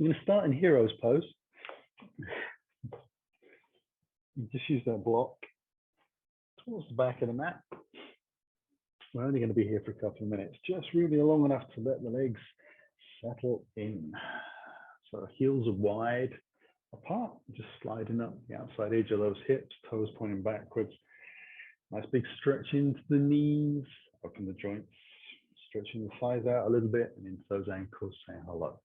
we're going to start in Hero's Pose. Just use that block towards the back of the mat. We're only going to be here for a couple of minutes, just really long enough to let the legs settle in. So heels are wide apart, just sliding up the outside edge of those hips, toes pointing backwards. Nice big stretch into the knees, open the joints, stretching the thighs out a little bit and into those ankles, saying hello.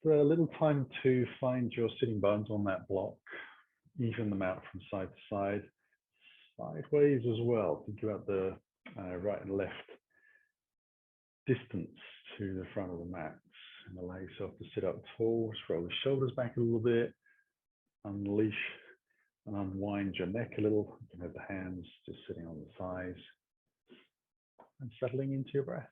Just a little time to find your sitting bones on that block, even them out from side to side, sideways as well. Think about the right and left distance to the front of the mat, and allow yourself to sit up tall. Just roll the shoulders back a little bit, unleash and unwind your neck a little. You can have the hands just sitting on the thighs and settling into your breath.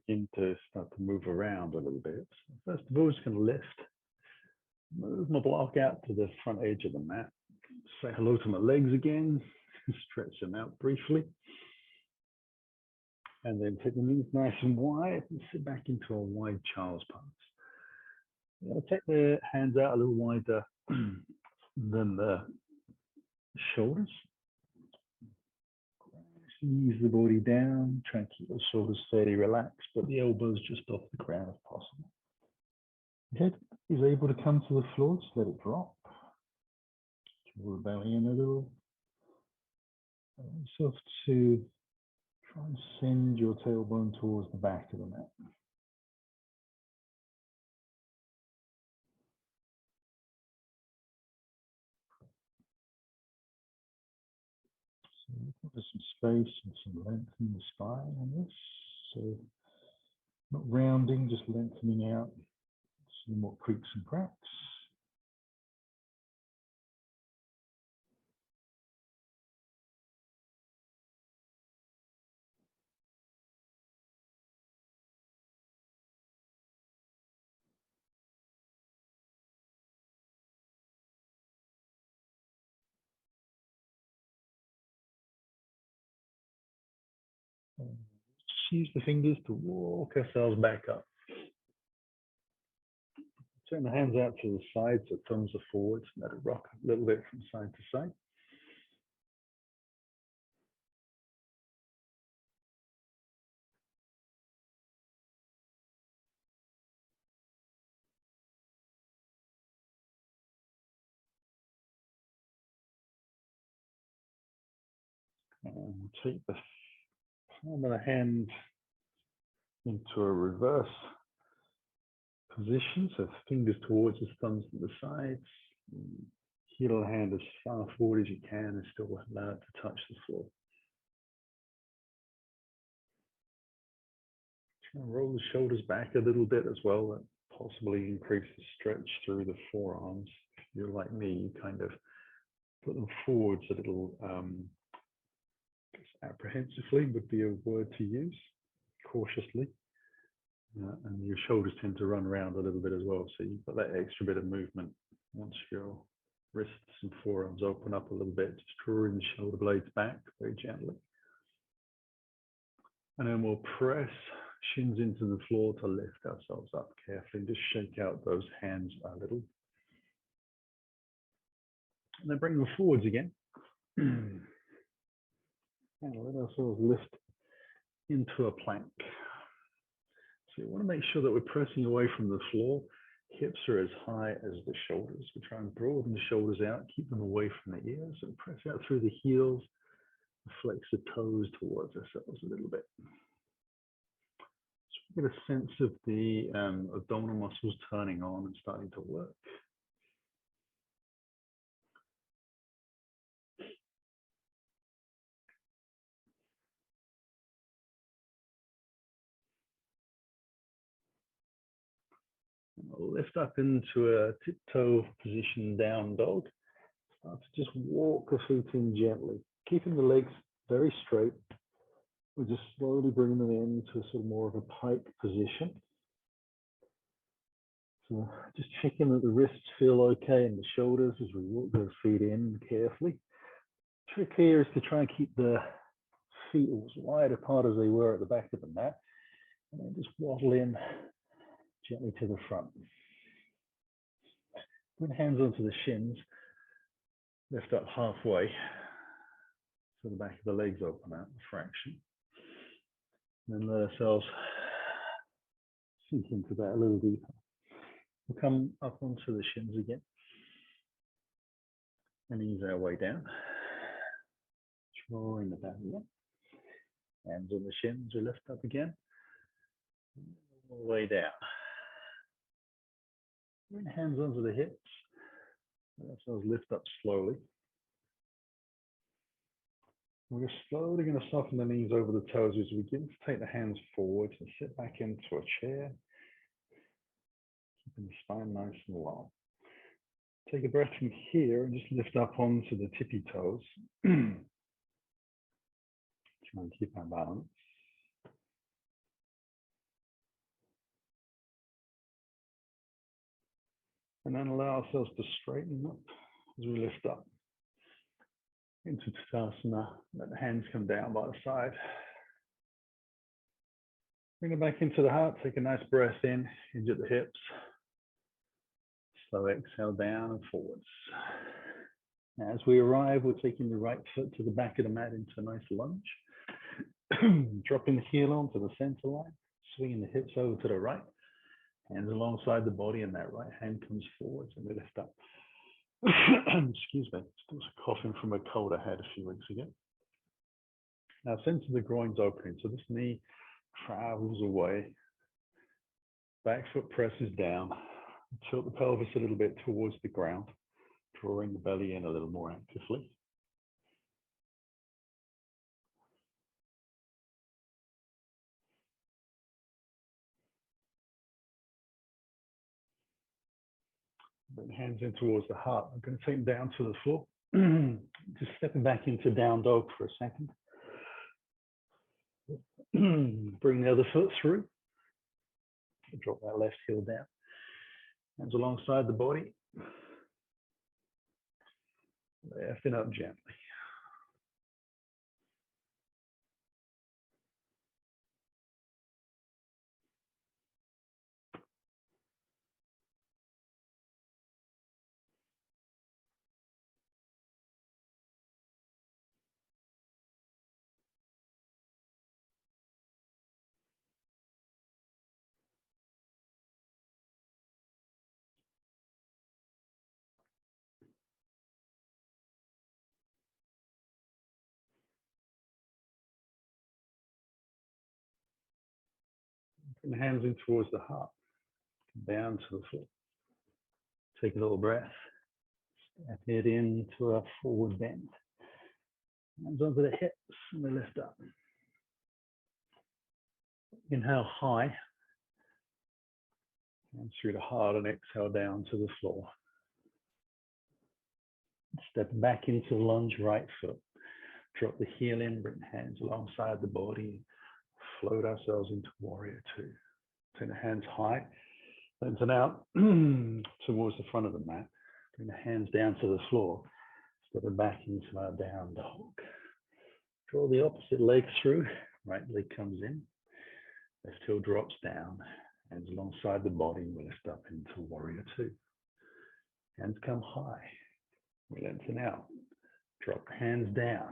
Begin to start to move around a little bit. So first of all, just going to lift, move my block out to the front edge of the mat. Say hello to my legs again, stretch them out briefly. And then take the knees nice and wide and sit back into a wide child's pose. I'm going to take the hands out a little wider than the shoulders. Ease the body down, try and keep the shoulders fairly relaxed, but the elbows just off the ground if possible. Head is able to come to the floor, just let it drop. Draw the belly in a little. Allow yourself to try and send your tailbone towards the back of the mat. So there's some space and some length in the spine on this. So not rounding, just lengthening out. Some more creaks and cracks. Just use the fingers to walk ourselves back up. Turn the hands out to the side so thumbs are forwards. Let it rock a little bit from side to side. And take the palm of the hand into a reverse position, so fingers towards us, thumbs to the sides. Heel of the hand as far forward as you can and still allow it to touch the floor. Try and roll the shoulders back a little bit as well. That possibly increase the stretch through the forearms. If you're like me, you kind of put them forwards a little apprehensively would be a word to use, cautiously. And your shoulders tend to run around a little bit as well. So you've got that extra bit of movement. Once your wrists and forearms open up a little bit, just drawing the shoulder blades back very gently. And then we'll press shins into the floor to lift ourselves up carefully. Just shake out those hands a little. And then bring them forwards again. And let ourselves lift into a plank. So you want to make sure that we're pressing away from the floor, Hips are as high as the shoulders. We try and broaden the shoulders out, keep them away from the ears, and press out through the heels. Flex the toes towards ourselves a little bit. So we get a sense of the abdominal muscles turning on and starting to work. I'll lift up into a tiptoe position, down dog. Start to just walk the feet in gently, keeping the legs very straight. We're just slowly bringing them into a sort of more of a pike position. So just checking that the wrists feel okay in the shoulders as we walk the feet in carefully. The trick here is to try and keep the feet as wide apart as they were at the back of the mat, and then just waddle in gently to the front. Bring hands onto the shins, lift up halfway, so the back of the legs open out a fraction. And then let ourselves sink into that a little deeper. We'll come up onto the shins again and ease our way down. Drawing the belly in. Hands on the shins, we lift up again. All the way down. Bring hands onto the hips. Let ourselves lift up slowly. We're slowly going to soften the knees over the toes as we begin to take the hands forward and sit back into a chair. Keeping the spine nice and long. Take a breath from here and just lift up onto the tippy toes. Try and keep our balance. And then allow ourselves to straighten up as we lift up into Shavasana. Let the hands come down by the side. Bring it back into the heart. Take a nice breath in, into the hips. Slow exhale down and forwards. As we arrive, we're taking the right foot to the back of the mat into a nice lunge. Dropping the heel onto the center line. Swinging the hips over to the right. Hands alongside the body, and that right hand comes forwards and we lift up. Excuse me, still coughing from a cold I had a few weeks ago. Now sense the groins opening, so this knee travels away. Back foot presses down. Tilt the pelvis a little bit towards the ground, drawing the belly in a little more actively. Bring the hands in towards the heart. I'm going to take them down to the floor. Just stepping back into down dog for a second. Bring the other foot through. Drop that left heel down. Hands alongside the body. Lifting up gently. Bring the hands in towards the heart. Down to the floor. Take a little breath. Step it into a forward bend. Hands onto the hips and we lift up. Inhale high. And through the heart and exhale down to the floor. Step back into lunge, right foot. Drop the heel in, bring the hands alongside the body. Float ourselves into warrior two. Take the hands high. Lengthen out towards the front of the mat. Bring the hands down to the floor. Step back into our down dog. Draw the opposite leg through. Right leg comes in. Left heel drops down. Hands alongside the body. We lift up into warrior two. Hands come high. We lengthen out. Drop hands down.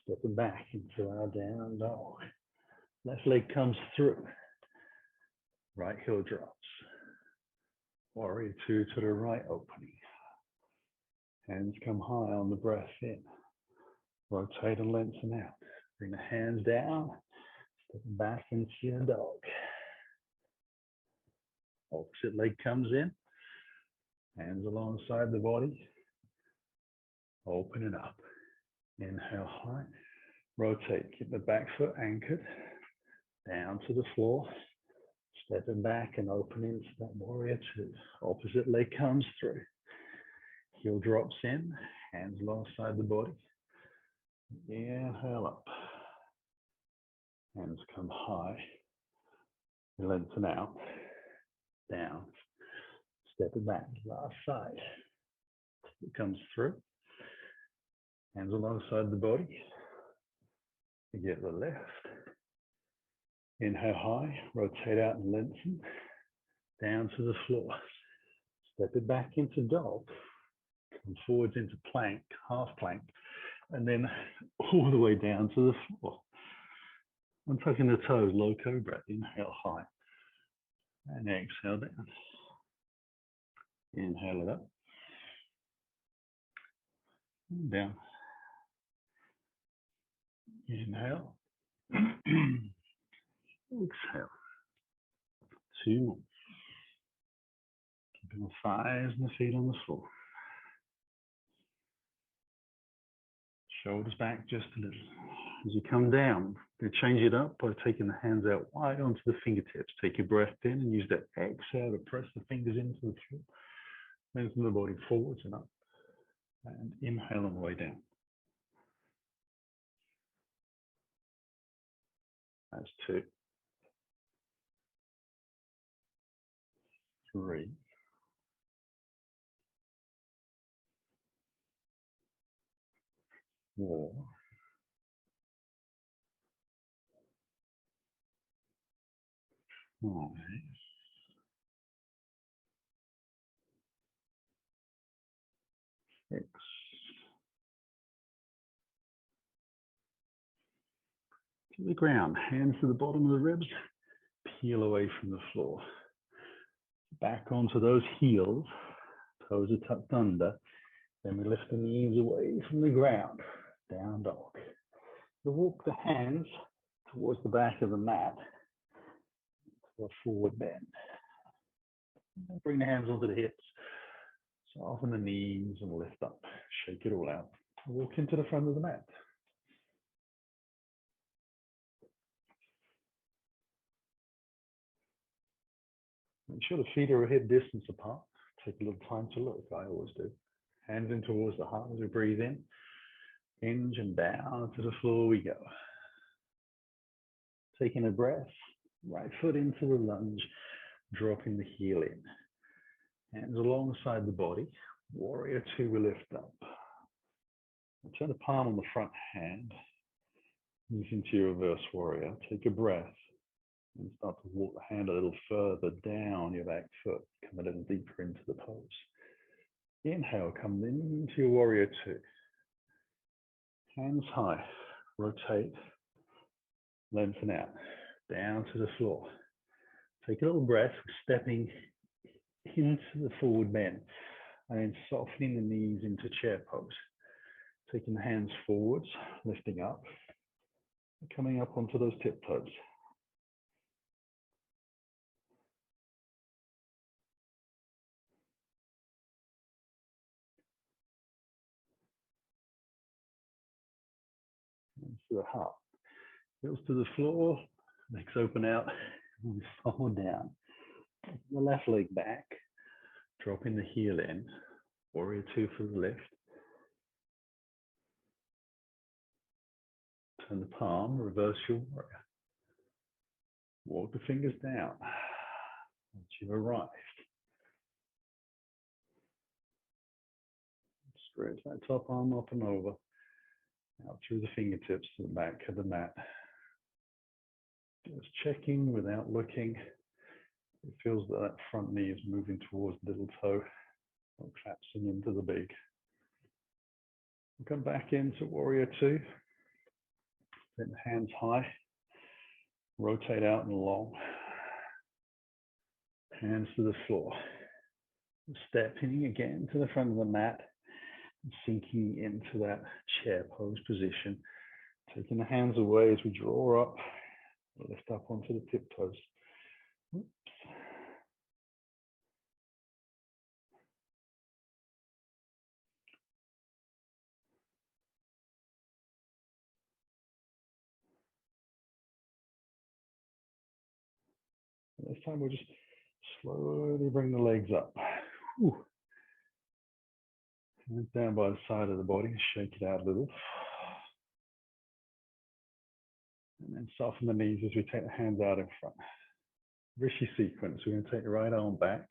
Step back into our down dog. Left leg comes through. Right heel drops. Warrior two to the right, opening. Hands come high on the breath in. Rotate and lengthen out. Bring the hands down. Step back into your dog. Opposite leg comes in. Hands alongside the body. Open it up. Inhale high. Rotate. Keep the back foot anchored. Down to the floor. Stepping back and opening into that warrior two. Opposite leg comes through. Heel drops in. Hands alongside the body. Inhale up. Hands come high. Lengthen out. Down. Step it back. Last side. It comes through. Hands alongside the body. You get the left. Inhale high. Rotate out and lengthen. Down to the floor. Step it back into dog. Come forwards into plank, half plank. And then all the way down to the floor. Untucking the toes, low cobra. Inhale high. And exhale down. Inhale it up. And down. Inhale. Exhale. Two more. Keeping the thighs and the feet on the floor. Shoulders back just a little. As you come down, you change it up by taking the hands out wide onto the fingertips. Take your breath in and use that exhale to press the fingers into the floor. Lengthen the body forwards and up. And inhale on the way down. That's 2. 3. 4. 5. 6. To the ground, hands to the bottom of the ribs, peel away from the floor. Back onto those heels, toes are tucked under. Then we lift the knees away from the ground, down dog. We walk the hands towards the back of the mat, to a forward bend. Bring the hands onto the hips, soften the knees and lift up, shake it all out. Walk into the front of the mat. Make sure the feet are a hip distance apart. Take a little time to look, I always do. Hands in towards the heart as we breathe in. Hinge and down to the floor we go. Taking a breath, right foot into the lunge, dropping the heel in. Hands alongside the body. Warrior two, we lift up. Turn the palm on the front hand. Move into your reverse warrior. Take a breath. And start to walk the hand a little further down your back foot. Come a little deeper into the pose. Inhale, come into your warrior two. Hands high, rotate, lengthen out, down to the floor. Take a little breath, stepping into the forward bend, and then softening the knees into chair pose. Taking the hands forwards, lifting up, coming up onto those tiptoes. To the heart. Heels to the floor, legs open out, and we fall down. The left leg back, dropping the heel in. Warrior two for the lift. Turn the palm, reverse your warrior. Walk the fingers down. Once you've arrived. Stretch that top arm up and over. Out through the fingertips to the back of the mat. Just checking without looking. It feels that that front knee is moving towards the little toe, not collapsing into the big. We'll come back into warrior two. Then hands high. Rotate out and long. Hands to the floor. Stepping again to the front of the mat, sinking into that chair pose position, taking the hands away as we draw up, lift up onto the tiptoes. Oops. This time we'll just slowly bring the legs up. Whew. Hands down by the side of the body, shake it out a little. And then soften the knees as we take the hands out in front. Rishi sequence. We're going to take the right arm back.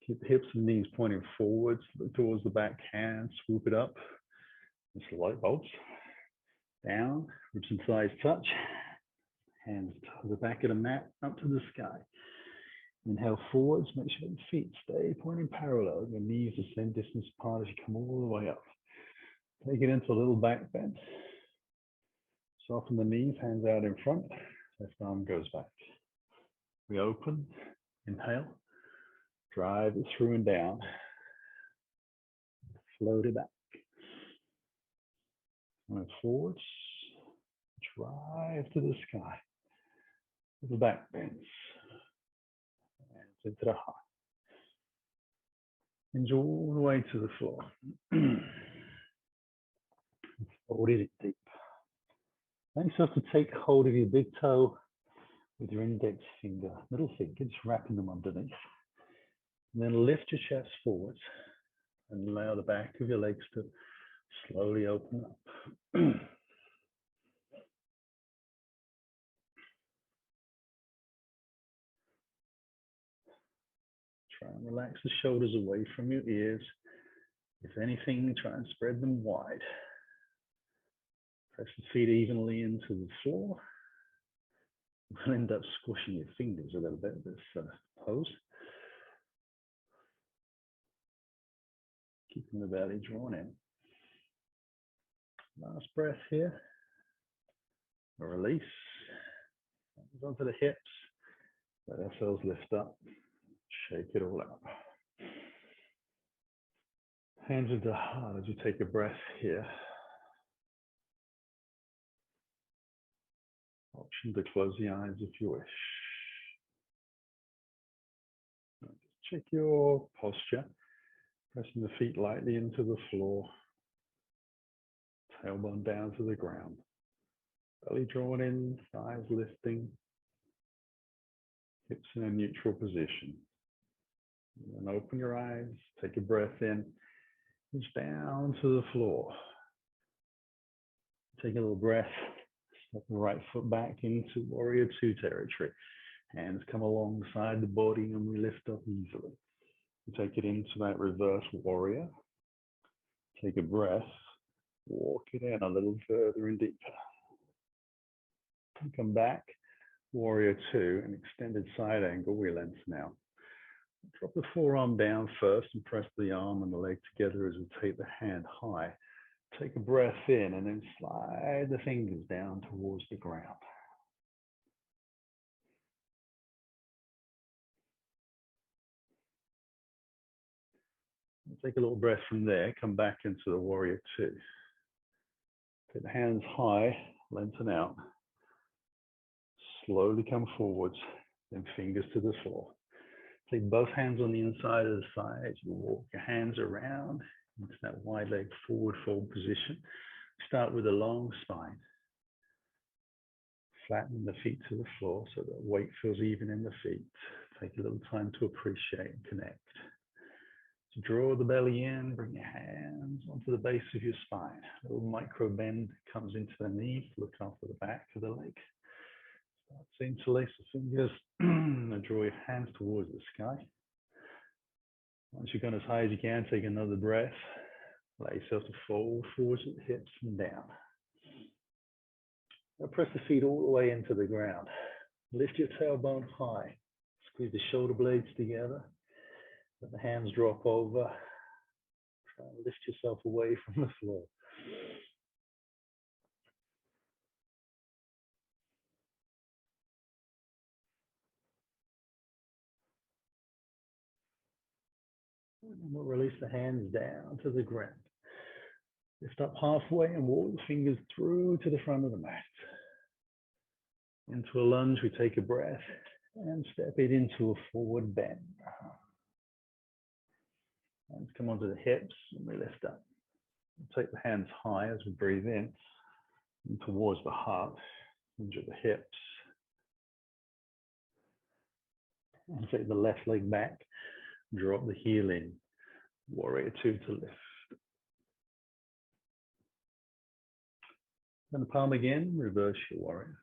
Keep the hips and knees pointing forwards. Look towards the back hand. Swoop it up. Just light bulbs. Down. Ribs and thighs touch. Hands to the back of the mat, up to the sky. Inhale forwards. Make sure the feet stay pointing parallel. Your knees the same distance apart as you come all the way up. Take it into a little back bend. Soften the knees, hands out in front. Left arm goes back. We open. Inhale. Drive it through and down. Float it back. Move forwards. Drive to the sky. Little back bends. Hands into the heart. Hinge all the way to the floor. Fold it deep. Allow yourself to take hold of your big toe with your index finger, middle finger, just wrapping them underneath. And then lift your chest forwards and allow the back of your legs to slowly open up. Try and relax the shoulders away from your ears. If anything, try and spread them wide. Press the feet evenly into the floor. We'll end up squishing your fingers a little bit, this pose. Keeping the belly drawn in. Last breath here. A release. Hands onto the hips. Let ourselves lift up. Shake it all out. Hands into the heart as you take a breath here. Option to close the eyes if you wish. Just check your posture. Pressing the feet lightly into the floor. Tailbone down to the ground. Belly drawn in, thighs lifting. Hips in a neutral position. And then open your eyes, take a breath in. Reach down to the floor. Take a little breath. Step the right foot back into Warrior Two territory. Hands come alongside the body and we lift up easily. We take it into that reverse warrior. Take a breath. Walk it in a little further and deeper. And come back. Warrior Two, an extended side angle. We lengthen now. Drop the forearm down first and press the arm and the leg together as we take the hand high. Take a breath in and then slide the fingers down towards the ground. Take a little breath from there, come back into the Warrior Two. Take the hands high, lengthen out. Slowly come forwards, then fingers to the floor. Take both hands on the inside of the thigh. You walk your hands around into that wide leg forward fold position. Start with a long spine. Flatten the feet to the floor so that weight feels even in the feet. Take a little time to appreciate and connect. So draw the belly in, bring your hands onto the base of your spine. A little micro bend comes into the knee. Look after the back of the leg. Start to interlace the fingers and draw your hands towards the sky. Once you've gone as high as you can, take another breath. Allow yourself to fold forwards at the hips and down. Now press the feet all the way into the ground. Lift your tailbone high. Squeeze the shoulder blades together. Let the hands drop over. Try and lift yourself away from the floor. And we'll release the hands down to the ground. Lift up halfway and walk the fingers through to the front of the mat. Into a lunge, we take a breath and step it into a forward bend. Hands come onto the hips and we lift up. We'll take the hands high as we breathe in and towards the heart, into the hips. And take the left leg back, drop the heel in. Warrior two to lift. And the palm again, reverse your warrior.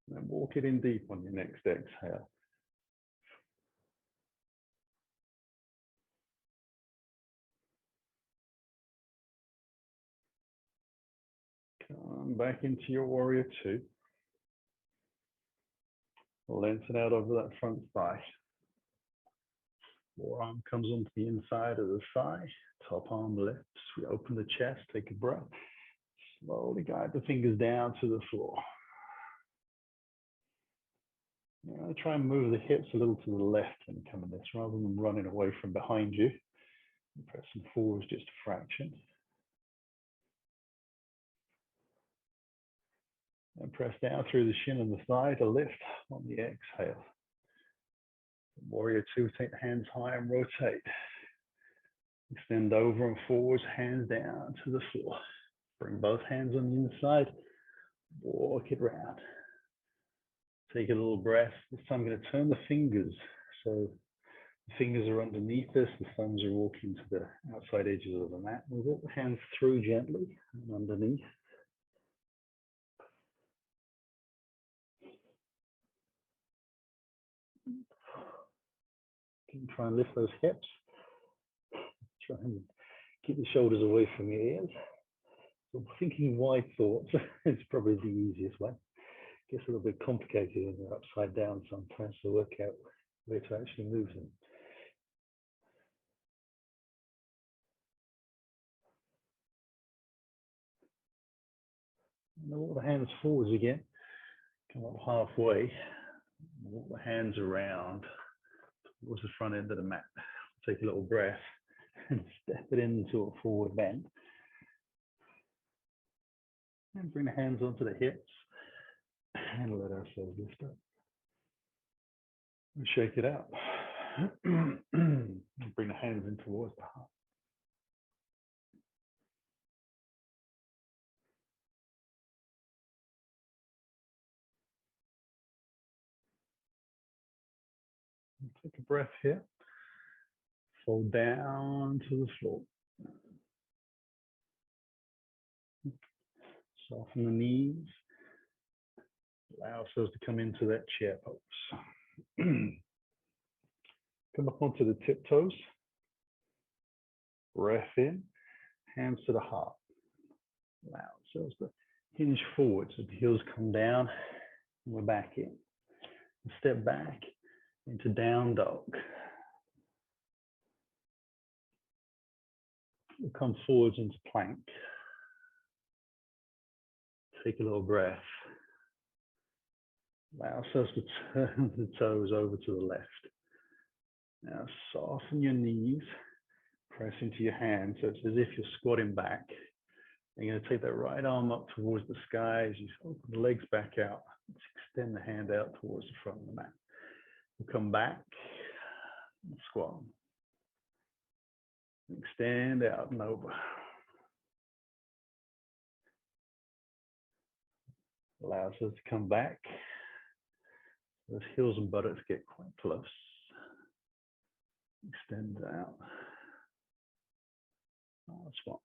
And then walk it in deep on your next exhale. Come back into your warrior two. Lengthen out over that front thigh. Forearm comes onto the inside of the thigh. Top arm lifts. We open the chest, take a breath. Slowly guide the fingers down to the floor. Now try and move the hips a little to the left when you come in this, rather than running away from behind you. Pressing forwards just a fraction. And press down through the shin and the thigh to lift on the exhale. Warrior two, take the hands high and rotate. Extend over and forwards, hands down to the floor. Bring both hands on the inside. Walk it round. Take a little breath. This time I'm going to turn the fingers. So the fingers are underneath us. The thumbs are walking to the outside edges of the mat. We walk the hands through gently and underneath. Try and lift those hips. Try and keep the shoulders away from your ears. So thinking wide thoughts is probably the easiest way. Gets a little bit complicated when they're upside down sometimes to work out where to actually move them. And walk the hands forwards again. Come up halfway. Walk the hands around towards the front end of the mat. Take a little breath and step it into a forward bend. And bring the hands onto the hips and let ourselves lift up. And shake it out. And bring the hands in towards the heart. And take a breath here. Fold down to the floor. Soften the knees. Allow ourselves to come into that chair pose. Come up onto the tiptoes. Breath in. Hands to the heart. Allow ourselves to hinge forward so the heels come down. And we're back in. And step back into down dog. We'll come forwards into plank. Take a little breath. Allow ourselves to turn the toes over to the left. Now soften your knees. Press into your hands. So it's as if you're squatting back. And you're going to take that right arm up towards the sky as you open the legs back out. Let's extend the hand out towards the front of the mat. We'll come back and squat. Extend out and over. Allows us to come back. Those heels and buttocks get quite close. Extend out. Squat.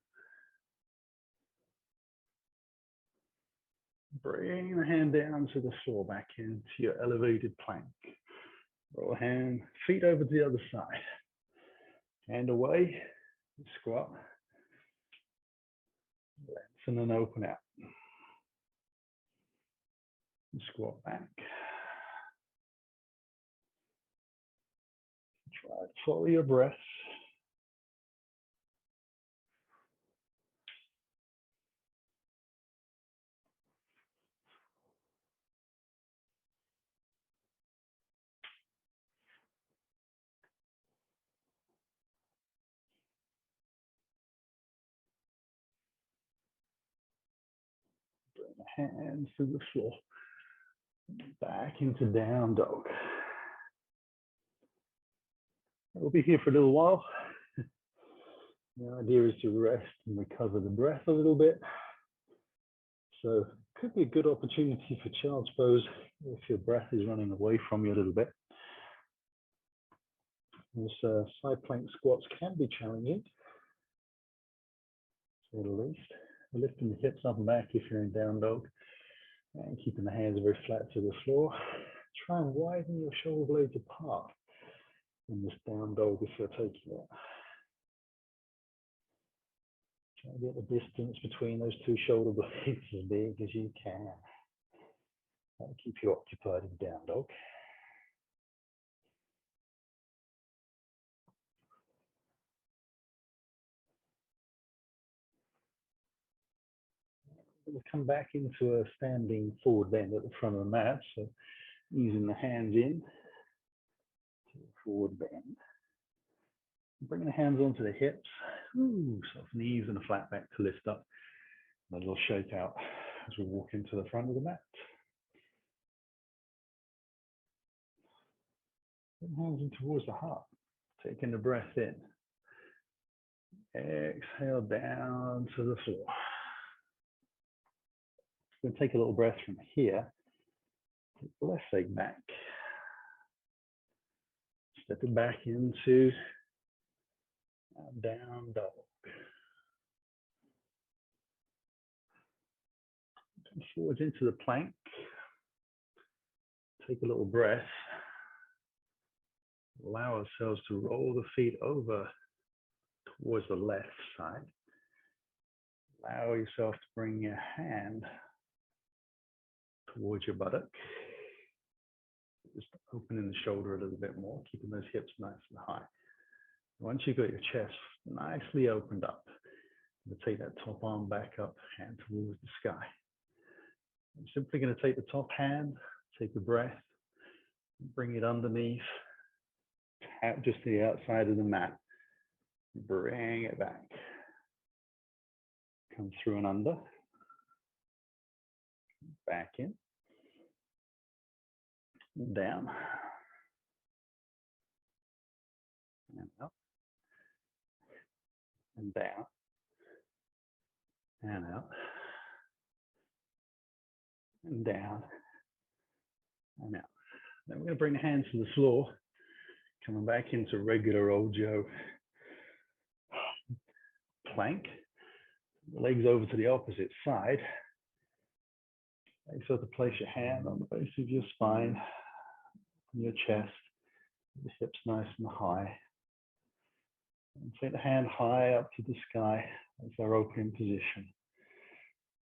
Bring the hand down to the floor, back into your elevated plank. Roll hand, feet over to the other side. Hand away, squat. Lengthen and open out. Squat back. Try to follow your breath. Hands to the floor. Back into down dog. We'll be here for a little while. The idea is to rest and recover the breath a little bit. So could be a good opportunity for child's pose if your breath is running away from you a little bit. Those side plank squats can be challenging, to say the least. Lifting the hips up and back if you're in down dog, and keeping the hands very flat to the floor. Try and widen your shoulder blades apart in this down dog if you're taking it. Try to get the distance between those two shoulder blades as big as you can. That'll keep you occupied in down dog. We'll come back into a standing forward bend at the front of the mat. So using the hands in to a forward bend. Bring the hands onto the hips. Ooh, soften the knees and a flat back to lift up. A little shake out as we walk into the front of the mat. Bring hands in towards the heart. Taking the breath in. Exhale down to the floor. We're going to take a little breath from here. Take the left leg back. Step it back into down dog. Come forwards into the plank. Take a little breath. Allow ourselves to roll the feet over towards the left side. Allow yourself to bring your hand towards your buttock. Just opening the shoulder a little bit more, keeping those hips nice and high. Once you've got your chest nicely opened up, you'll take that top arm back up, hand towards the sky. I'm simply going to take the top hand, take a breath, bring it underneath, tap just to the outside of the mat. Bring it back. Come through and under. Back in. Down. And up. And down. And out. And down. And out. Then we're going to bring the hands to the floor. Coming back into regular old Joe plank. The legs over to the opposite side. Make sure to place your hand on the base of your spine, on your chest, the hips nice and high. And take the hand high up to the sky as our opening position.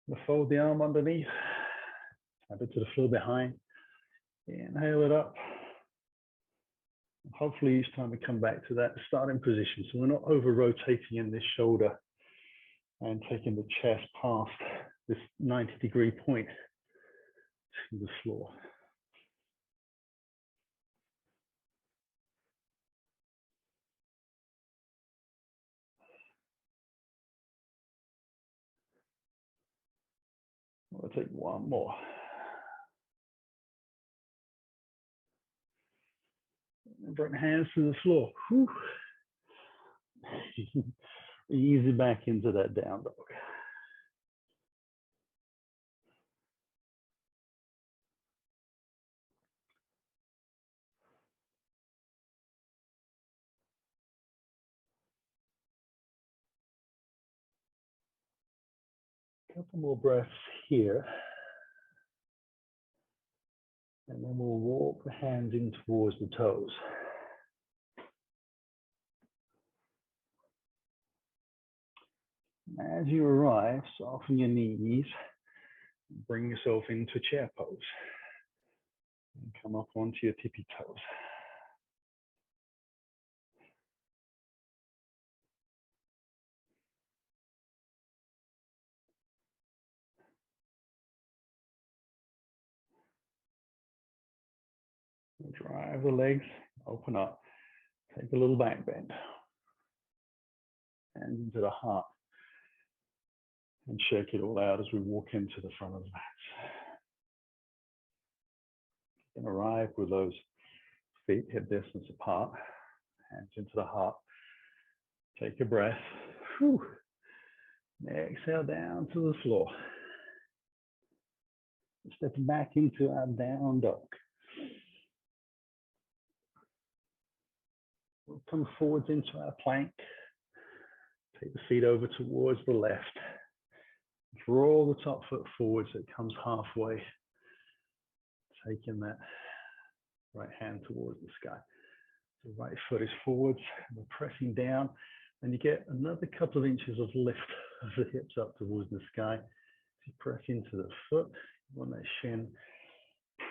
We'll fold the arm underneath, tap it to the floor behind. Inhale it up. Hopefully each time we come back to that starting position, so we're not over rotating in this shoulder and taking the chest past this 90-degree point to the floor. We'll take one more. And bring the hands to the floor. Whew. Easy back into that down dog. Couple more breaths here. And then we'll walk the hands in towards the toes. As you arrive, soften your knees. Bring yourself into chair pose. And come up onto your tippy toes. Drive the legs, open up, take a little back bend, and into the heart. And shake it all out as we walk into the front of the mat. And arrive with those feet hip distance apart, hands into the heart. Take a breath. Whew. Exhale down to the floor. Step back into our down dog. We'll come forwards into our plank. Take the feet over towards the left. Draw the top foot forward so it comes halfway. Taking that right hand towards the sky. The right foot is forwards. We're pressing down. And you get another couple of inches of lift of the hips up towards the sky. As you press into the foot, you want that shin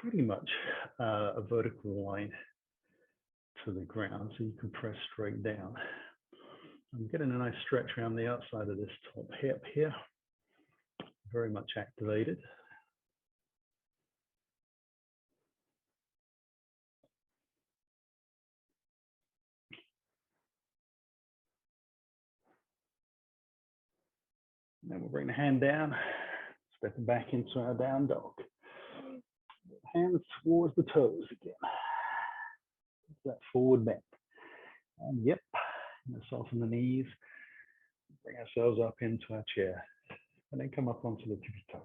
pretty much a vertical line to the ground so you can press straight down. I'm getting a nice stretch around the outside of this top hip here. Very much activated. And then we'll bring the hand down, stepping back into our down dog. Hands towards the toes again. That forward bend. And yep, soften the knees. Bring ourselves up into our chair. And then come up onto the tippy toes.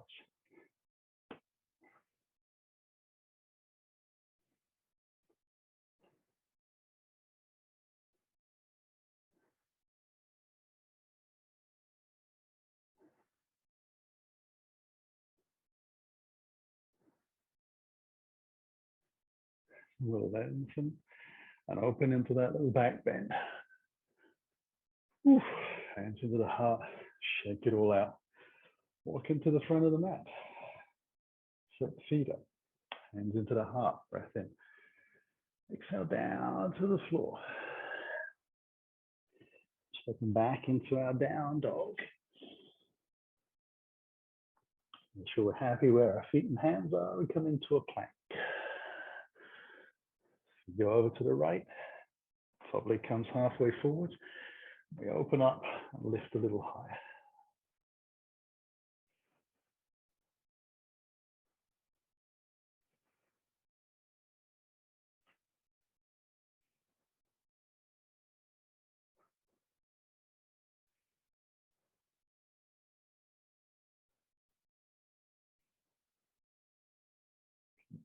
We'll lengthen and open into that little back bend. Oof. Hands into the heart, shake it all out. Walk into the front of the mat. Set the feet up. Hands into the heart, breath in. Exhale down to the floor. Stepping back into our down dog. Make sure we're happy where our feet and hands are. We come into a plank. Go over to the right. Top leg comes halfway forward. We open up and lift a little higher.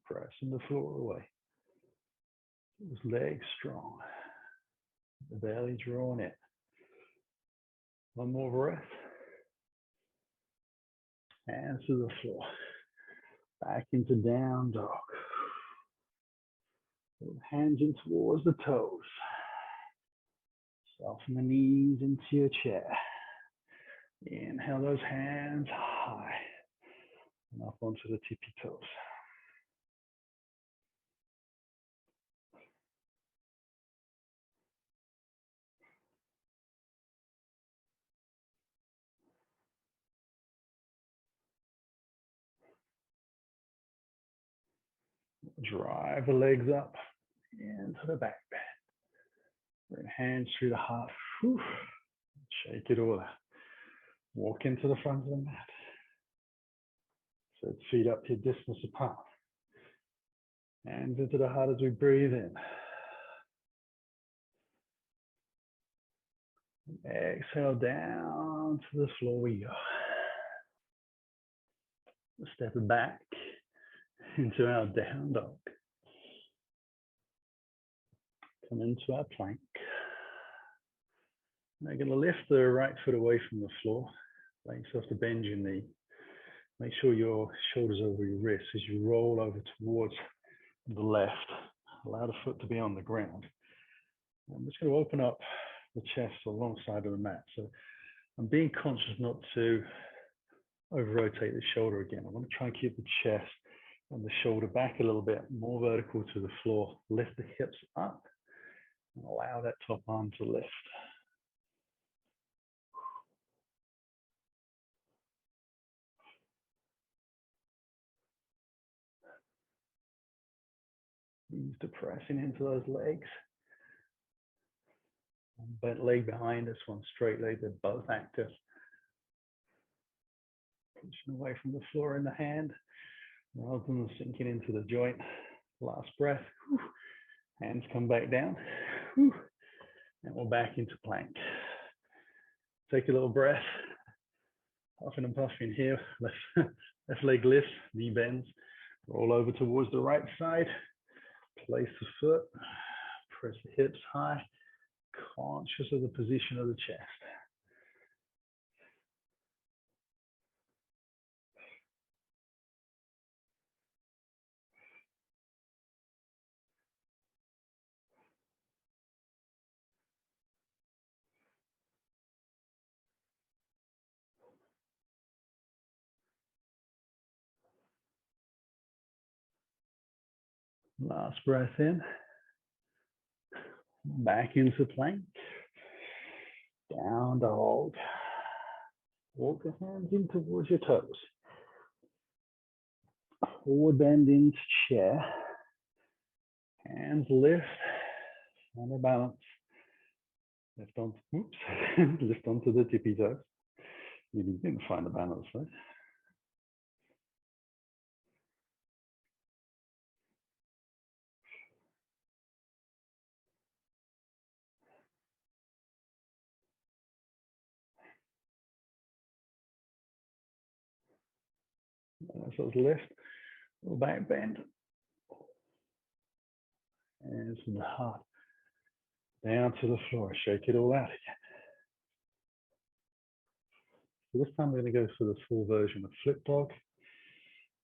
Pressing the floor away. Those legs strong. The belly drawn in. One more breath. Hands to the floor. Back into down dog. Hands in towards the toes. Soften the knees into your chair. Inhale those hands high. And up onto the tippy toes. Drive the legs up into the back bend. Bring hands through the heart. Whew. Shake it all out. Walk into the front of the mat. Set feet up your distance apart. Hands into the heart as we breathe in. Exhale down to the floor we go. Step back into our down dog. Come into our plank. Now you're going to lift the right foot away from the floor. Allow yourself to bend your knee. Make sure your shoulders over your wrists as you roll over towards the left. Allow the foot to be on the ground. I'm just going to open up the chest alongside of the mat. So I'm being conscious not to over-rotate the shoulder again. I want to try and keep the chest and the shoulder back a little bit, more vertical to the floor. Lift the hips up and allow that top arm to lift. Knees depressing into those legs. One bent leg behind us, one straight leg, they're both active. Pushing away from the floor in the hand rather than sinking into the joint. Last breath. Hands come back down. And we're back into plank. Take a little breath. Puffing and puffing here. Left leg lifts, knee bends. Roll over towards the right side. Place the foot. Press the hips high. Conscious of the position of the chest. Last breath in. Back into plank. Down dog. Walk the hands in towards your toes. Forward bend into chair. Hands lift. Center balance. Lift onto, lift onto the tippy toes. Maybe you didn't find the balance there. So it's lift, little back bend. And from the heart down to the floor. Shake it all out again. So this time we're going to go for the full version of flip dog.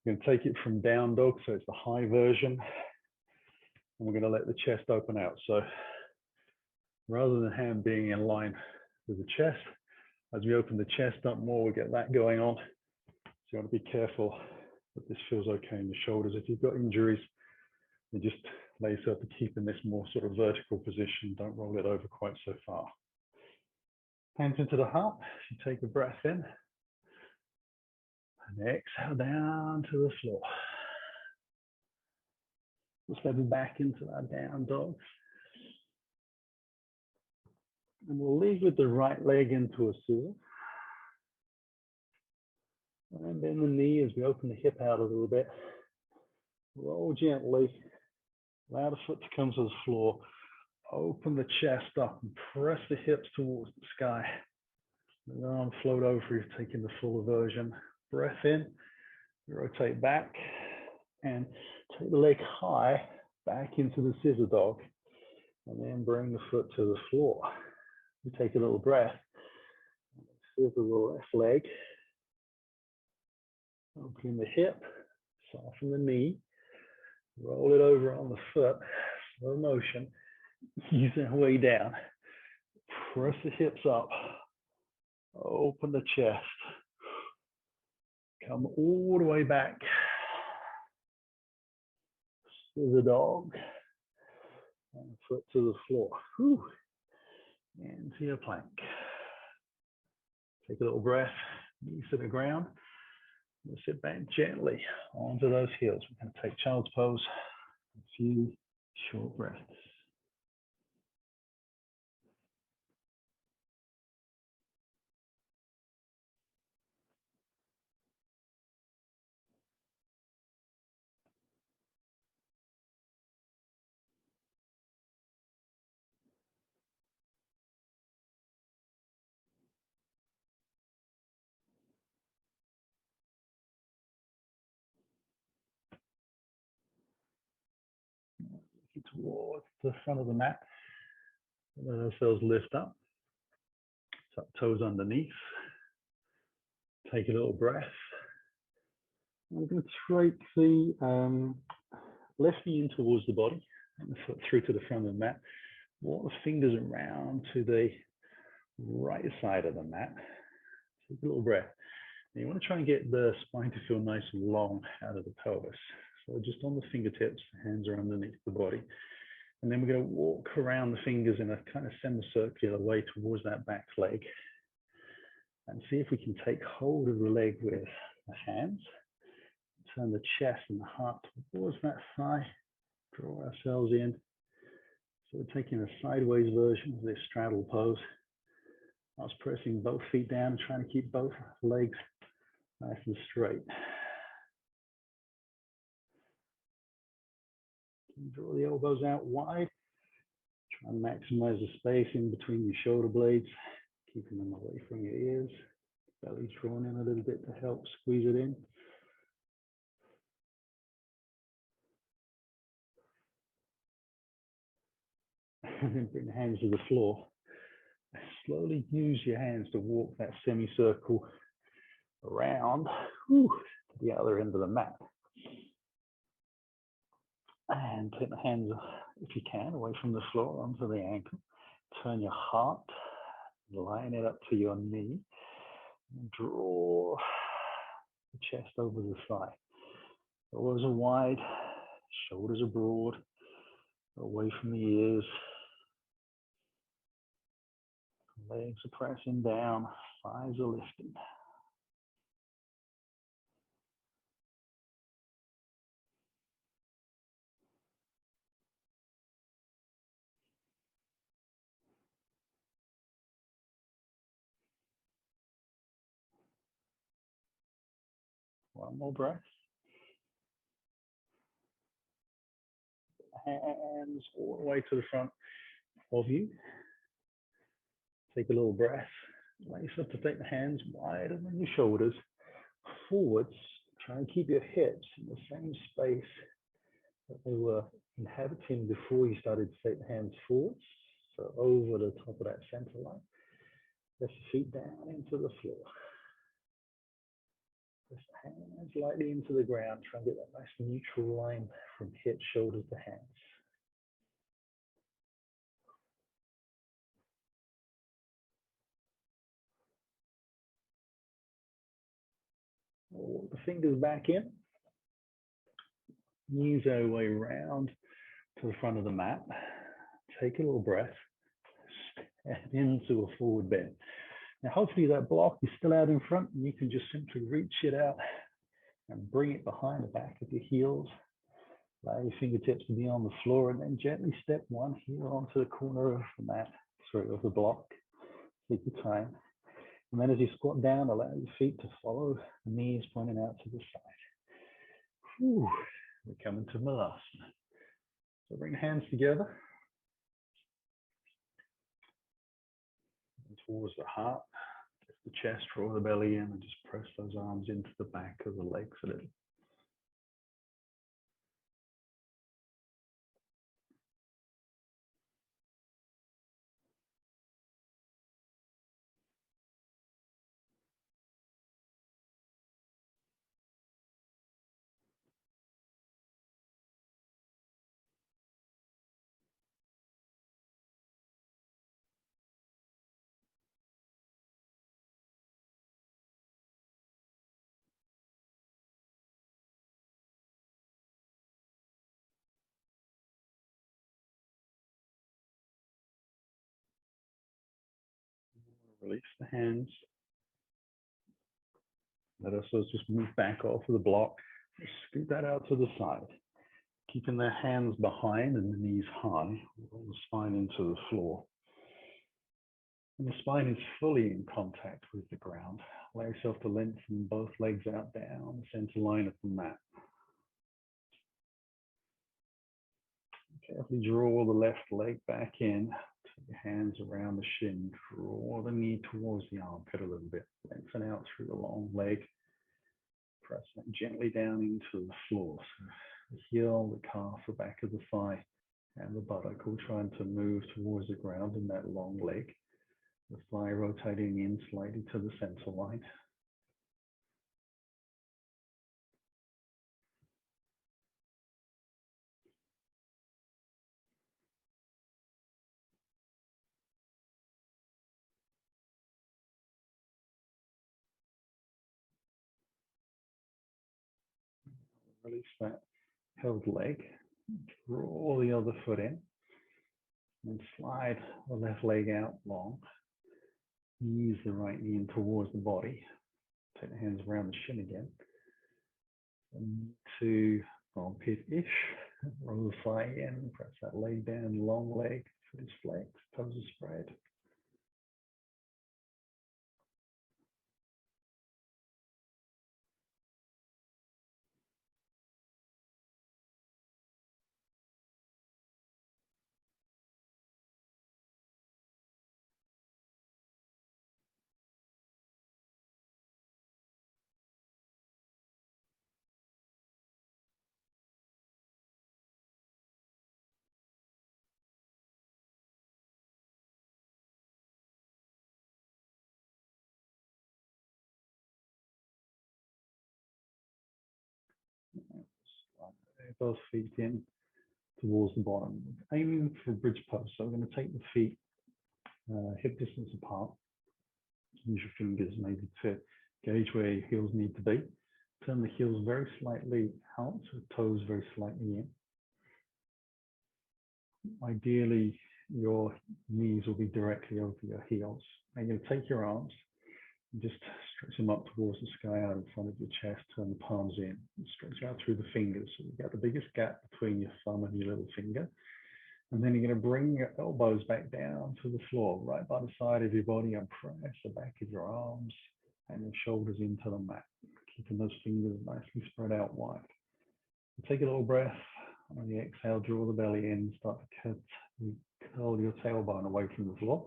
We're going to take it from down dog, so it's the high version. And we're going to let the chest open out. So rather than hand being in line with the chest, as we open the chest up more, we get that going on. So you want to be careful that this feels okay in the shoulders. If you've got injuries, you just lay yourself to keep in this more sort of vertical position. Don't roll it over quite so far. Hands into the heart. You take a breath in. And exhale down to the floor. Just maybe back into that down dog. And we'll lead with the right leg into a scissor. And bend the knee as we open the hip out a little bit. Roll gently. Allow the foot to come to the floor. Open the chest up and press the hips towards the sky. The arm float over, you're taking the full version. Breath in, rotate back, and take the leg high back into the scissor dog. And then bring the foot to the floor. You take a little breath. Scissor the left leg. Open the hip, soften the knee. Roll it over on the foot, slow motion. Ease that way down. Press the hips up. Open the chest. Come all the way back. Scissor dog. And foot to the floor. Whew. Into your plank. Take a little breath. Knees to the ground. We'll sit back gently onto those heels. We're going to take child's pose. A few short breaths. Towards the front of the mat. Let ourselves lift up. Tuck toes underneath. Take a little breath. We're going to take the left knee in towards the body and the foot through to the front of the mat. Walk the fingers around to the right side of the mat. Take a little breath. And you want to try and get the spine to feel nice and long out of the pelvis. So just on the fingertips, the hands are underneath the body. And then we're going to walk around the fingers in a kind of semicircular way towards that back leg. And see if we can take hold of the leg with the hands. Turn the chest and the heart towards that thigh. Draw ourselves in. So we're taking a sideways version of this straddle pose. I was pressing both feet down, trying to keep both legs Nice and straight. Draw the elbows out wide. Try and maximize the space in between your shoulder blades, keeping them away from your ears. Belly drawn in a little bit to help squeeze it in. And then bring the hands to the floor. Slowly use your hands to walk that semicircle around to the other end of the mat. And take the hands, if you can, away from the floor onto the ankle. Turn your heart, line it up to your knee, and draw the chest over the thigh. Elbows are wide, shoulders are broad, away from the ears. Legs are pressing down, thighs are lifting. One more breath. Hands all the way to the front of you. Take a little breath. Allow yourself to take the hands wider than your shoulders. Forwards. Try and keep your hips in the same space that they were inhabiting before you started to take the hands forwards. So over the top of that center line. Press your feet down into the floor. Press the hands lightly into the ground. Try and get that nice neutral line from hips, shoulders to hands. Walk the fingers back in. Use our way around to the front of the mat. Take a little breath. Step into a forward bend. Now, hopefully that block is still out in front, and you can just simply reach it out and bring it behind the back of your heels. Allow your fingertips to be on the floor, and then gently step one heel onto the corner of the mat, of the block. Take your time. And then as you squat down, allow your feet to follow the knees pointing out to the side. Whew. We're coming to Malasana. So bring the hands together. And towards the heart. Lift the chest, draw the belly in, and just press those arms into the back of the legs a little. Release the hands. Let us just move back off of the block. Scoot that out to the side. Keeping the hands behind and the knees high. Roll the spine into the floor. And the spine is fully in contact with the ground. Allow yourself to lengthen both legs out down the center line of the mat. Carefully draw the left leg back in. Take your hands around the shin. Draw the knee towards the armpit a little bit. Lengthen out through the long leg. Press that gently down into the floor. So the heel, the calf, the back of the thigh, and the buttock all trying to move towards the ground in that long leg. The thigh rotating in slightly to the center line. Release that held leg. Draw the other foot in. And slide the left leg out long. Ease the right knee in towards the body. Take the hands around the shin again. And to armpit-ish. Roll the thigh in. Press that leg down. Long leg. Foot is flexed. Toes are spread. both feet in towards the bottom, aiming for bridge pose. So we're going to take the feet hip distance apart. Use your fingers maybe to gauge where your heels need to be. Turn the heels very slightly out, so toes very slightly in. Ideally, your knees will be directly over your heels. And you're going to take your arms and just stretch them up towards the sky out in front of your chest. Turn the palms in and stretch out through the fingers. So you've got the biggest gap between your thumb and your little finger. And then you're going to bring your elbows back down to the floor, right by the side of your body, and press the back of your arms and your shoulders into the mat, keeping those fingers nicely spread out wide. Take a little breath. On the exhale, draw the belly in, start to curl your tailbone away from the floor.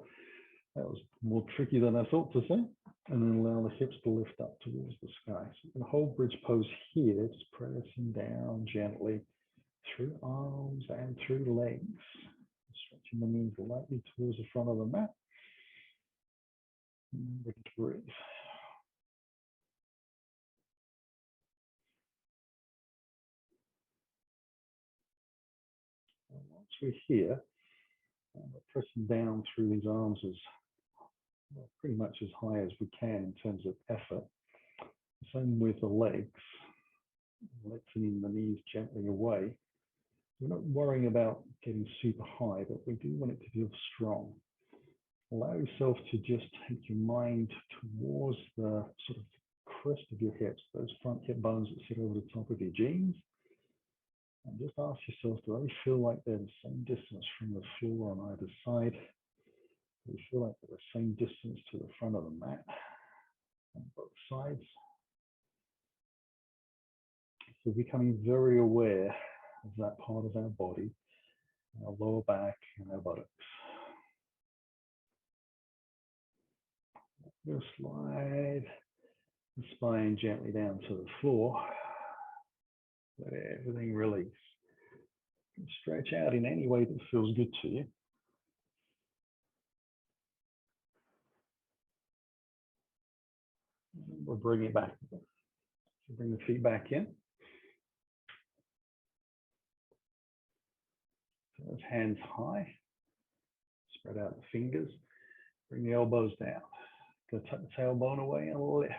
That was more tricky than I thought to say. And then allow the hips to lift up towards the sky. So you can hold bridge pose here, just pressing down gently through arms and through legs. Stretching the knees lightly towards the front of the mat. Remember to breathe. And once we're here, we're pressing down through these arms as well, pretty much as high as we can in terms of effort. Same with the legs, lifting the knees gently away. We're not worrying about getting super high, but we do want it to feel strong. Allow yourself to just take your mind towards the sort of crest of your hips, those front hip bones that sit over the top of your jeans. And just ask yourself, do they feel like they're the same distance from the floor on either side? Do you feel like they're the same distance to the front of the mat on both sides? So becoming very aware of that part of our body, our lower back and our buttocks. We'll slide the spine gently down to the floor. Let everything release. Stretch out in any way that feels good to you. We'll bring it back. So bring the feet back in. So those hands high. Spread out the fingers. Bring the elbows down. Go tuck the tailbone away and lift.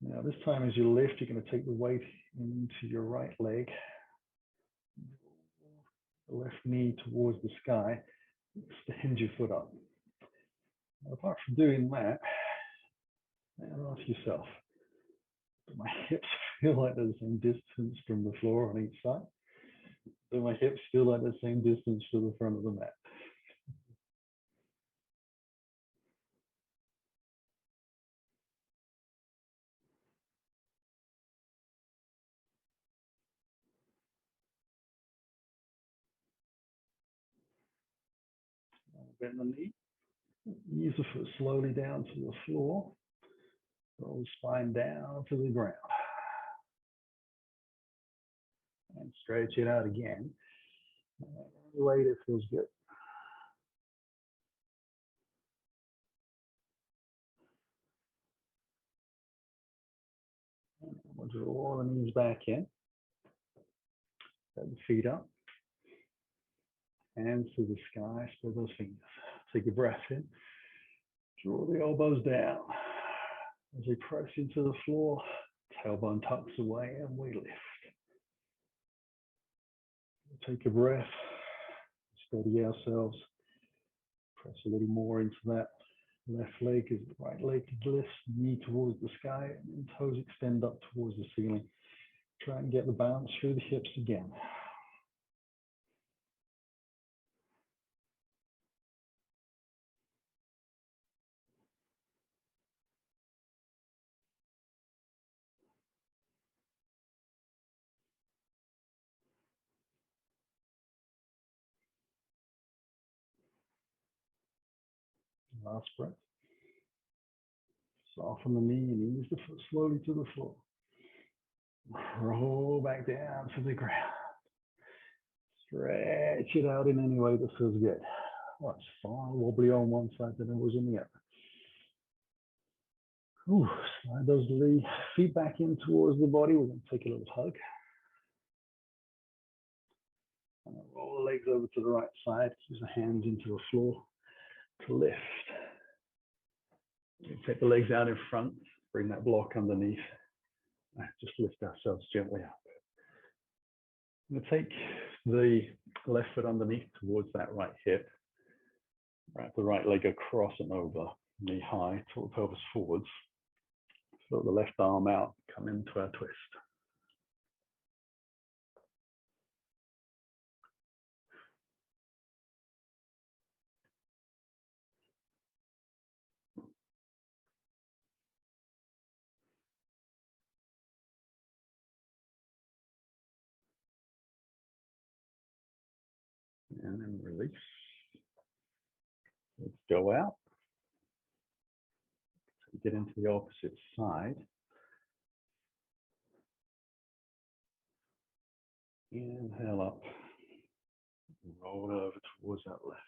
Now this time as you lift, you're going to take the weight into your right leg. The left knee towards the sky. Extend your foot up. Now, apart from doing that, now ask yourself, do my hips feel like they're the same distance from the floor on each side? Do my hips feel like the same distance to the front of the mat? Bend the knee. Use the foot slowly down to the floor. Roll the spine down to the ground. And stretch it out again. Any way that feels good. And we'll draw the knees back in. Set the feet up. Hands to the sky, spread those fingers. Take a breath in. Draw the elbows down. As we press into the floor, tailbone tucks away and we lift. Take a breath, steady ourselves. Press a little more into that left leg as the right leg lifts, knee towards the sky, and toes extend up towards the ceiling. Try and get the balance through the hips again. Last breath. Soften the knee and ease the foot slowly to the floor. Roll back down to the ground. Stretch it out in any way that feels good. Oh, it's far wobbly on one side than it was on the other. Ooh, slide those feet back in towards the body. We're going to take a little hug. And roll the legs over to the right side. Use the hands into the floor to lift. Take the legs out in front. Bring that block underneath. Just lift ourselves gently up. I'm going to take the left foot underneath towards that right hip. Wrap the right leg across and over, knee high, tilt the pelvis forwards. Float the left arm out, come into our twist. And then release. Let's go out. Get into the opposite side. Inhale up. Roll over towards that left.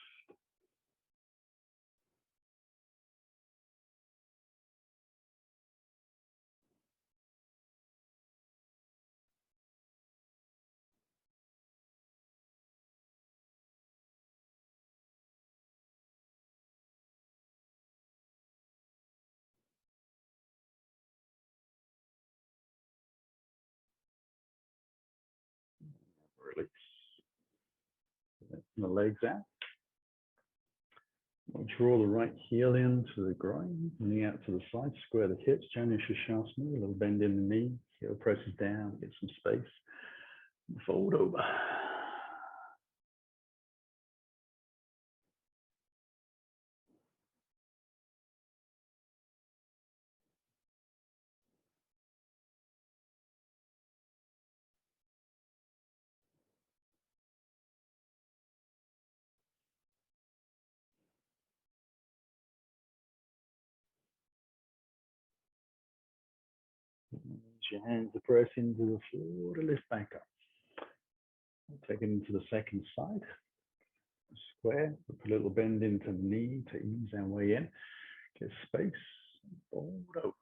Release. The legs out. We'll draw the right heel into the groin, knee out to the side, square the hips, Janu Shasana, a little bend in the knee, heel presses down, get some space, fold over. Use your hands to press into the floor to lift back up. Take it into the second side. Square, put a little bend into the knee to ease our way in. Get space, fold over.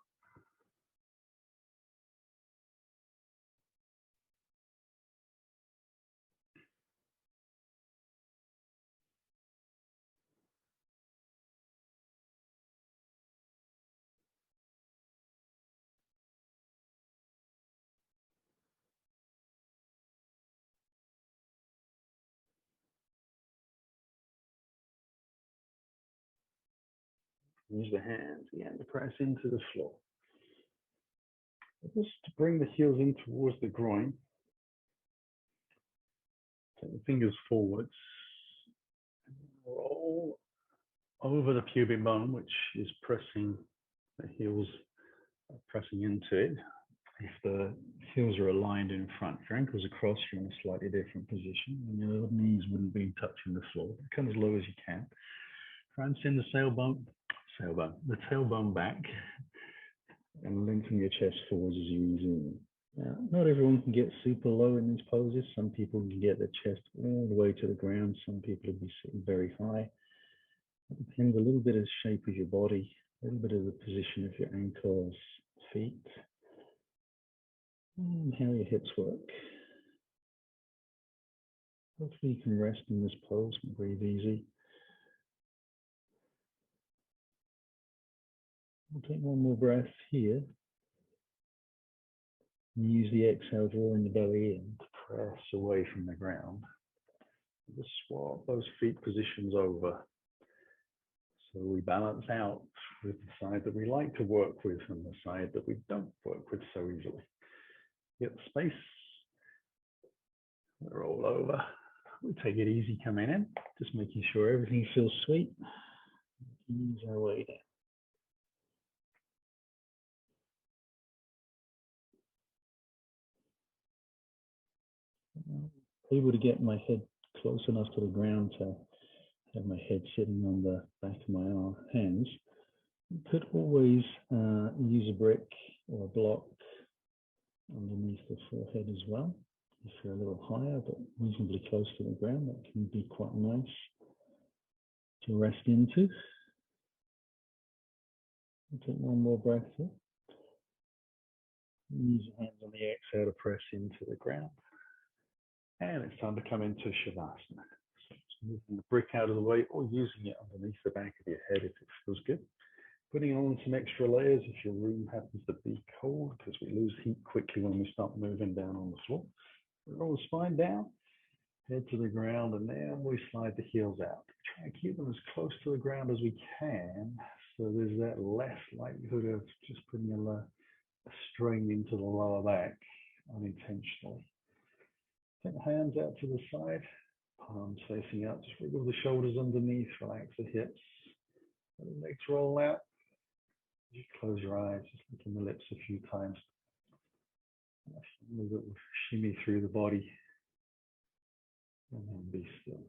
Use the hands again to press into the floor. Just to bring the heels in towards the groin. Take the fingers forwards. Roll over the pubic bone, which is pressing the heels, pressing into it. If the heels are aligned in front, if your ankles are crossed, you're in a slightly different position, and your knees wouldn't be touching the floor. Come as low as you can. Try and send the the tailbone back, and lengthen your chest forwards as you ease in. Now, not everyone can get super low in these poses. Some people can get their chest all the way to the ground. Some people will be sitting very high. It depends a little bit of the shape of your body, a little bit of the position of your ankles, feet, and how your hips work. Hopefully you can rest in this pose and breathe easy. We'll take one more breath here. And use the exhale, drawing the belly in to press away from the ground. Just swap those feet positions over. So we balance out with the side that we like to work with and the side that we don't work with so easily. Get the space. Roll over. We take it easy coming in, just making sure everything feels sweet. Ease our way down. Able to get my head close enough to the ground to have my head sitting on the back of my hands. You could always use a brick or a block underneath the forehead as well. If you're a little higher but reasonably close to the ground, that can be quite nice to rest into. I'll take one more breath here. Use your hands on the exhale to press into the ground. And it's time to come into Shavasana. So just moving the brick out of the way or using it underneath the back of your head if it feels good. Putting on some extra layers if your room happens to be cold, because we lose heat quickly when we start moving down on the floor. Roll the spine down, head to the ground, and then we slide the heels out. Try and keep them as close to the ground as we can, so there's that less likelihood of just putting a strain into the lower back unintentionally. Take the hands out to the side, palms facing up, just wiggle the shoulders underneath, relax the hips, let the legs roll out. You close your eyes, just licking the lips a few times. A little shimmy through the body, and then be still.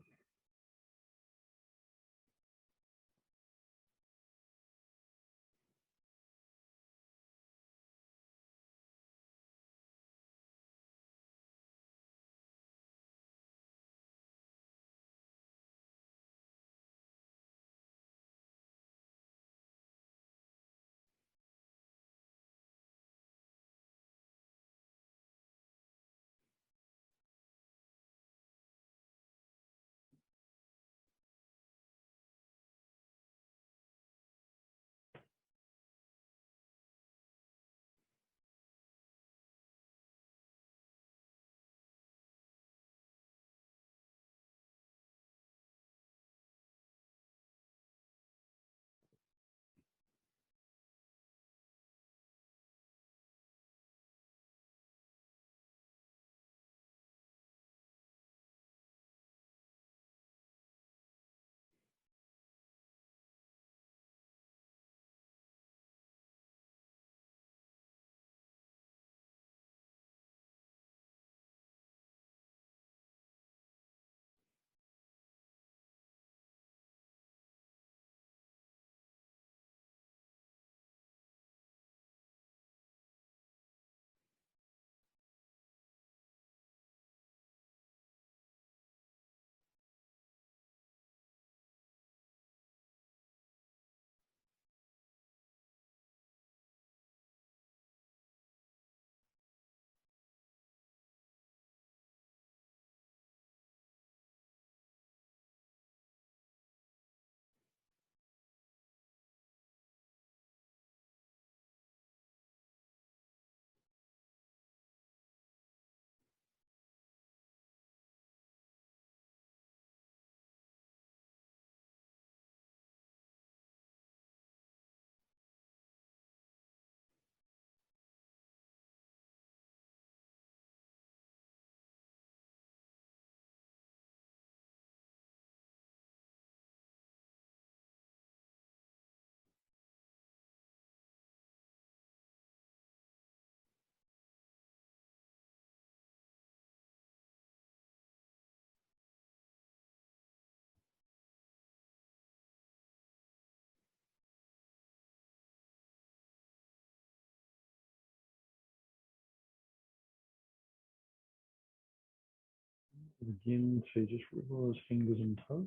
Begin to just wiggle those fingers and toes.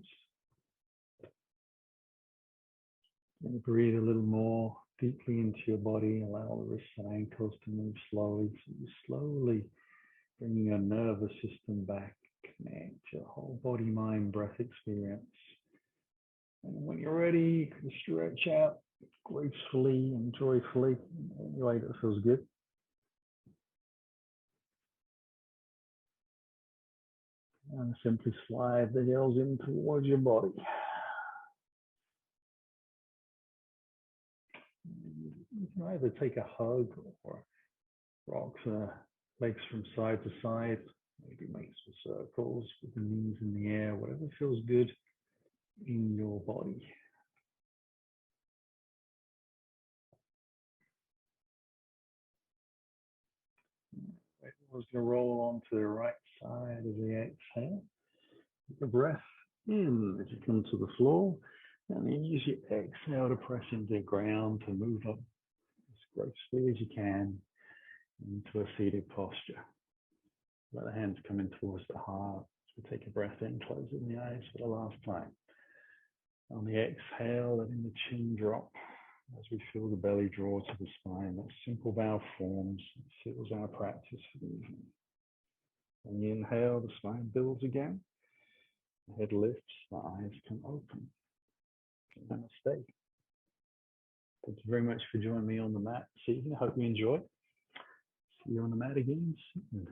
Then breathe a little more deeply into your body. Allow the wrists and ankles to move slowly. So you slowly bring your nervous system back, connect your whole body, mind, breath experience. And when you're ready, you can stretch out gracefully and joyfully in a way that feels good. And simply slide the heels in towards your body. You can either take a hug or rock the legs from side to side. Maybe make some circles with the knees in the air, whatever feels good in your body. Everyone's going to roll onto the right side of the exhale. Take a breath in as you come to the floor, and then use your exhale to press into the ground to move up as gracefully as you can into a seated posture. Let the hands come in towards the heart. So take a breath in, closing the eyes for the last time. On the exhale, letting the chin drop as we feel the belly draw to the spine. That simple bow forms, seals our practice for the evening. On the inhale, the spine builds again. The head lifts, the eyes come open. Namaste. Thank you very much for joining me on the mat this evening. I hope you enjoy. See you on the mat again soon.